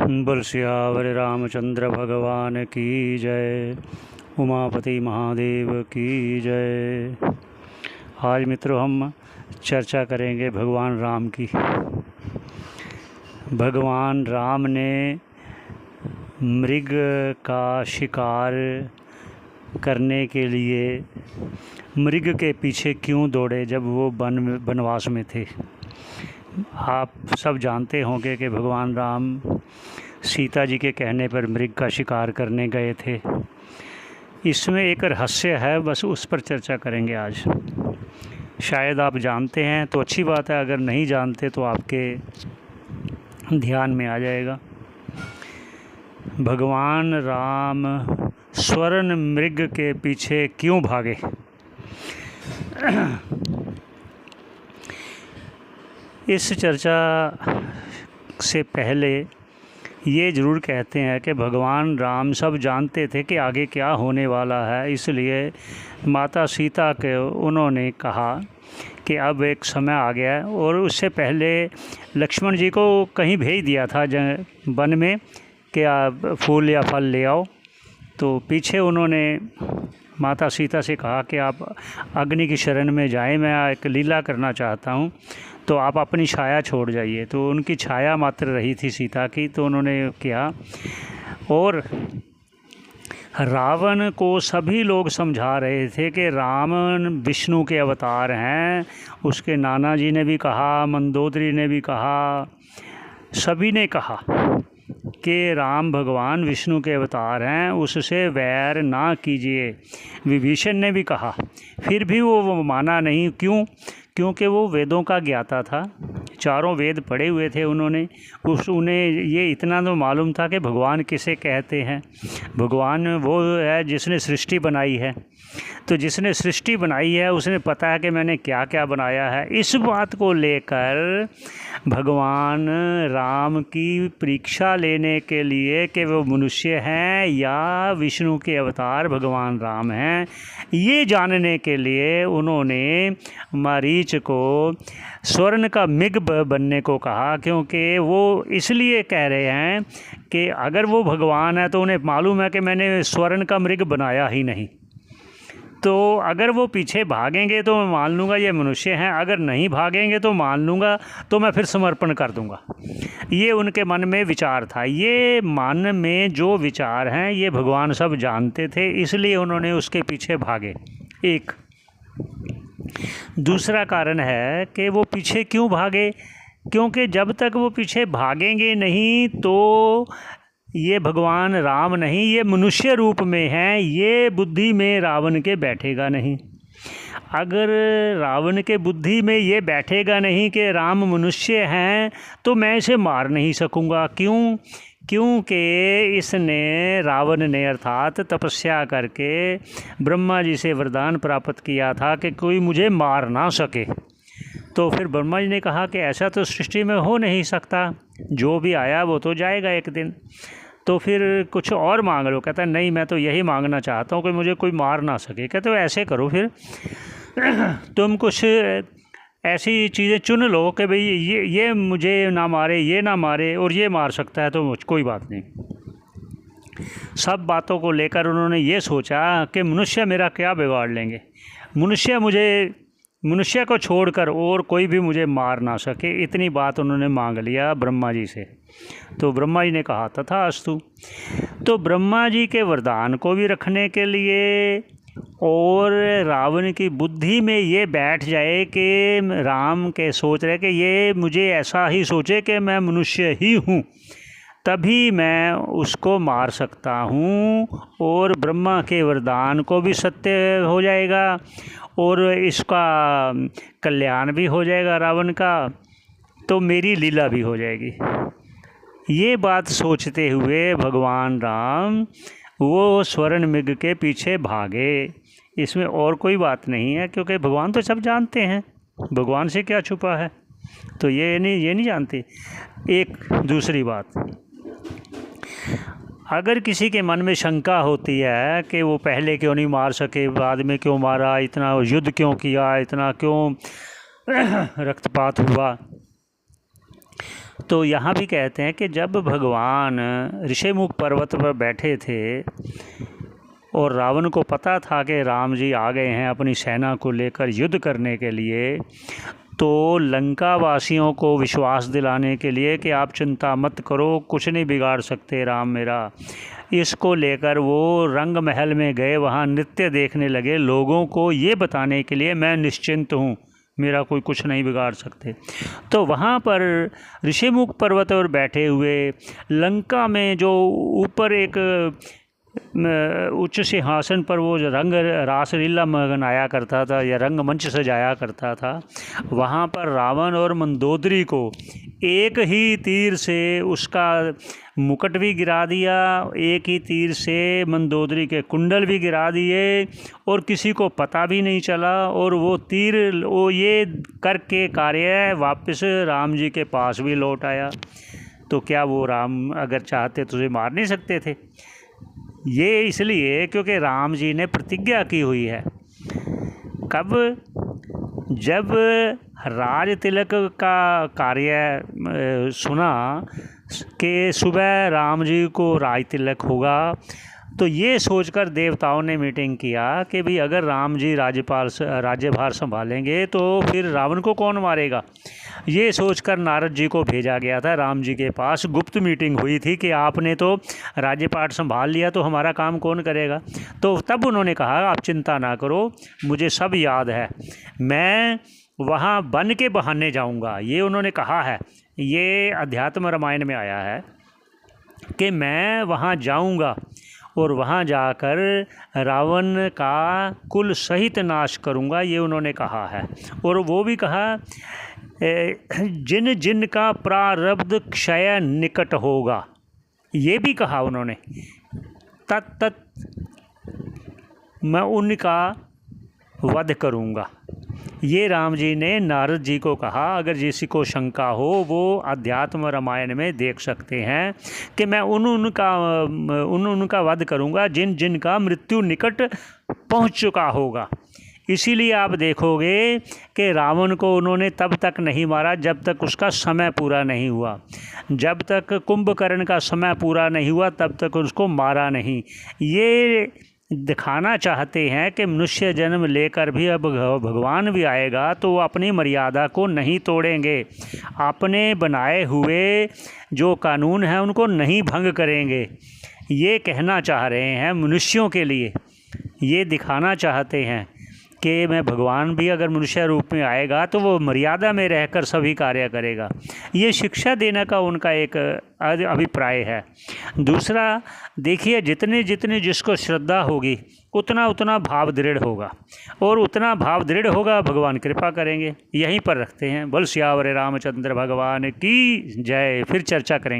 बोल सियावर रामचंद्र भगवान की जय। उमापति महादेव की जय। आज मित्रों हम चर्चा करेंगे भगवान राम की। भगवान राम ने मृग का शिकार करने के लिए मृग के पीछे क्यों दौड़े जब वो वनवास में थे। आप सब जानते होंगे कि भगवान राम सीता जी के कहने पर मृग का शिकार करने गए थे। इसमें एक रहस्य है, बस उस पर चर्चा करेंगे आज। शायद आप जानते हैं तो अच्छी बात है, अगर नहीं जानते तो आपके ध्यान में आ जाएगा। भगवान राम स्वर्ण मृग के पीछे क्यों भागे। इस चर्चा से पहले ये ज़रूर कहते हैं कि भगवान राम सब जानते थे कि आगे क्या होने वाला है, इसलिए माता सीता के उन्होंने कहा कि अब एक समय आ गया है। और उससे पहले लक्ष्मण जी को कहीं भेज दिया था वन में कि आप फूल या फल ले आओ। तो पीछे उन्होंने माता सीता से कहा कि आप अग्नि की शरण में जाएं, मैं एक लीला करना चाहता हूं, तो आप अपनी छाया छोड़ जाइए। तो उनकी छाया मात्र रही थी सीता की, तो उन्होंने किया। और रावण को सभी लोग समझा रहे थे कि राम विष्णु के अवतार हैं। उसके नाना जी ने भी कहा, मंदोदरी ने भी कहा, सभी ने कहा कि राम भगवान विष्णु के अवतार हैं, उससे वैर ना कीजिए। विभीषण ने भी कहा, फिर भी वो माना नहीं। क्योंकि वो वेदों का ज्ञाता था, चारों वेद पढ़े हुए थे उन्होंने। उन्हें ये इतना तो मालूम था कि भगवान किसे कहते हैं। भगवान वो है जिसने सृष्टि बनाई है। तो जिसने सृष्टि बनाई है उसने पता है कि मैंने क्या क्या बनाया है। इस बात को लेकर भगवान राम की परीक्षा लेने के लिए कि वो मनुष्य हैं या विष्णु के अवतार भगवान राम हैं, ये जानने के लिए उन्होंने मारीच को स्वर्ण का मृग बनने को कहा। क्योंकि वो इसलिए कह रहे हैं कि अगर वो भगवान है तो उन्हें मालूम है कि मैंने स्वर्ण का मृग बनाया ही नहीं। तो अगर वो पीछे भागेंगे तो मैं मान लूँगा ये मनुष्य हैं, अगर नहीं भागेंगे तो मान लूँगा, तो मैं फिर समर्पण कर दूँगा। ये उनके मन में विचार था। ये मन में जो विचार हैं ये भगवान सब जानते थे, इसलिए उन्होंने उसके पीछे भागे। एक दूसरा कारण है कि वो पीछे क्यों भागे, क्योंकि जब तक वो पीछे भागेंगे नहीं तो ये भगवान राम नहीं, ये मनुष्य रूप में हैं, ये बुद्धि में रावण के बैठेगा नहीं। अगर रावण के बुद्धि में ये बैठेगा नहीं कि राम मनुष्य हैं तो मैं इसे मार नहीं सकूँगा। क्योंकि इसने रावण ने अर्थात तपस्या करके ब्रह्मा जी से वरदान प्राप्त किया था कि कोई मुझे मार ना सके। तो फिर ब्रह्मा जी ने कहा कि ऐसा तो सृष्टि में हो नहीं सकता, जो भी आया वो तो जाएगा एक दिन, तो फिर कुछ और मांग लो। कहता है नहीं, मैं तो यही मांगना चाहता हूँ कि मुझे कोई मार ना सके। कहते हो ऐसे करो, फिर तुम कुछ ऐसी चीज़ें चुन लो कि भाई ये मुझे ना मारे, ये ना मारे, और ये मार सकता है तो कोई बात नहीं। सब बातों को लेकर उन्होंने ये सोचा कि मनुष्य मेरा क्या बिगाड़ लेंगे, मनुष्य को छोड़कर और कोई भी मुझे मार ना सके। इतनी बात उन्होंने मांग लिया ब्रह्मा जी से। तो ब्रह्मा जी ने कहा तथास्तु। तो ब्रह्मा जी के वरदान को भी रखने के लिए और रावण की बुद्धि में ये बैठ जाए कि राम के सोच रहे कि ये मुझे ऐसा ही सोचे कि मैं मनुष्य ही हूँ, तभी मैं उसको मार सकता हूँ, और ब्रह्मा के वरदान को भी सत्य हो जाएगा और इसका कल्याण भी हो जाएगा रावण का, तो मेरी लीला भी हो जाएगी। ये बात सोचते हुए भगवान राम वो स्वर्ण मृग के पीछे भागे। इसमें और कोई बात नहीं है, क्योंकि भगवान तो सब जानते हैं, भगवान से क्या छुपा है, तो ये नहीं जानते। एक दूसरी बात, अगर किसी के मन में शंका होती है कि वो पहले क्यों नहीं मार सके, बाद में क्यों मारा, इतना युद्ध क्यों किया, इतना क्यों रक्तपात हुआ, तो यहाँ भी कहते हैं कि जब भगवान ऋषिमुख पर्वत पर बैठे थे और रावण को पता था कि राम जी आ गए हैं अपनी सेना को लेकर युद्ध करने के लिए, तो लंका वासियों को विश्वास दिलाने के लिए कि आप चिंता मत करो, कुछ नहीं बिगाड़ सकते राम मेरा, इसको लेकर वो रंग महल में गए, वहाँ नृत्य देखने लगे, लोगों को ये बताने के लिए मैं निश्चिंत हूँ, मेरा कोई कुछ नहीं बिगाड़ सकते। तो वहाँ पर ऋषिमुख पर्वत पर बैठे हुए लंका में जो ऊपर एक उच्च सिंहासन पर वो रंग रासलीला मनाया करता था या रंगमंच सजाया करता था, वहाँ पर रावण और मंदोदरी को एक ही तीर से उसका मुकुट भी गिरा दिया, एक ही तीर से मंदोदरी के कुंडल भी गिरा दिए और किसी को पता भी नहीं चला, और वो तीर वो ये करके कार्य वापस राम जी के पास भी लौट आया। तो क्या वो राम अगर चाहते तो उसे मार नहीं सकते थे? ये इसलिए क्योंकि राम जी ने प्रतिज्ञा की हुई है। कब? जब राज तिलक का कार्य सुना कि सुबह राम जी को राज तिलक होगा, तो ये सोचकर देवताओं ने मीटिंग किया कि भाई अगर राम जी राज्यभार संभालेंगे तो फिर रावण को कौन मारेगा। ये सोचकर नारद जी को भेजा गया था राम जी के पास, गुप्त मीटिंग हुई थी कि आपने तो राज्यपाट संभाल लिया तो हमारा काम कौन करेगा। तो तब उन्होंने कहा आप चिंता ना करो, मुझे सब याद है, मैं वहाँ बन के बहाने जाऊँगा। ये उन्होंने कहा है, ये अध्यात्म रामायण में आया है कि मैं वहाँ जाऊँगा और वहाँ जाकर रावण का कुल सहित नाश करूँगा, ये उन्होंने कहा है। और वो भी कहा जिन जिन का प्रारब्ध क्षय निकट होगा, ये भी कहा उन्होंने, तत् मैं उनका वध करूँगा। ये राम जी ने नारद जी को कहा। अगर किसी को शंका हो वो अध्यात्म रामायण में देख सकते हैं कि मैं उनका वध करूँगा जिन जिन का मृत्यु निकट पहुँच चुका होगा। इसीलिए आप देखोगे कि रावण को उन्होंने तब तक नहीं मारा जब तक उसका समय पूरा नहीं हुआ। जब तक कुंभकर्ण का समय पूरा नहीं हुआ तब तक उसको मारा नहीं। ये दिखाना चाहते हैं कि मनुष्य जन्म लेकर भी अब भगवान भी आएगा तो वो अपनी मर्यादा को नहीं तोड़ेंगे, अपने बनाए हुए जो कानून हैं उनको नहीं भंग करेंगे। ये कहना चाह रहे हैं मनुष्यों के लिए, ये दिखाना चाहते हैं कि मैं भगवान भी अगर मनुष्य रूप में आएगा तो वो मर्यादा में रहकर सभी कार्य करेगा। ये शिक्षा देने का उनका एक अभिप्राय है। दूसरा देखिए, जितने जितने जिसको श्रद्धा होगी उतना उतना भाव दृढ़ होगा, और उतना भाव दृढ़ होगा भगवान कृपा करेंगे। यहीं पर रखते हैं। बोल सियावर रामचंद्र भगवान की जय। फिर चर्चा करेंगे।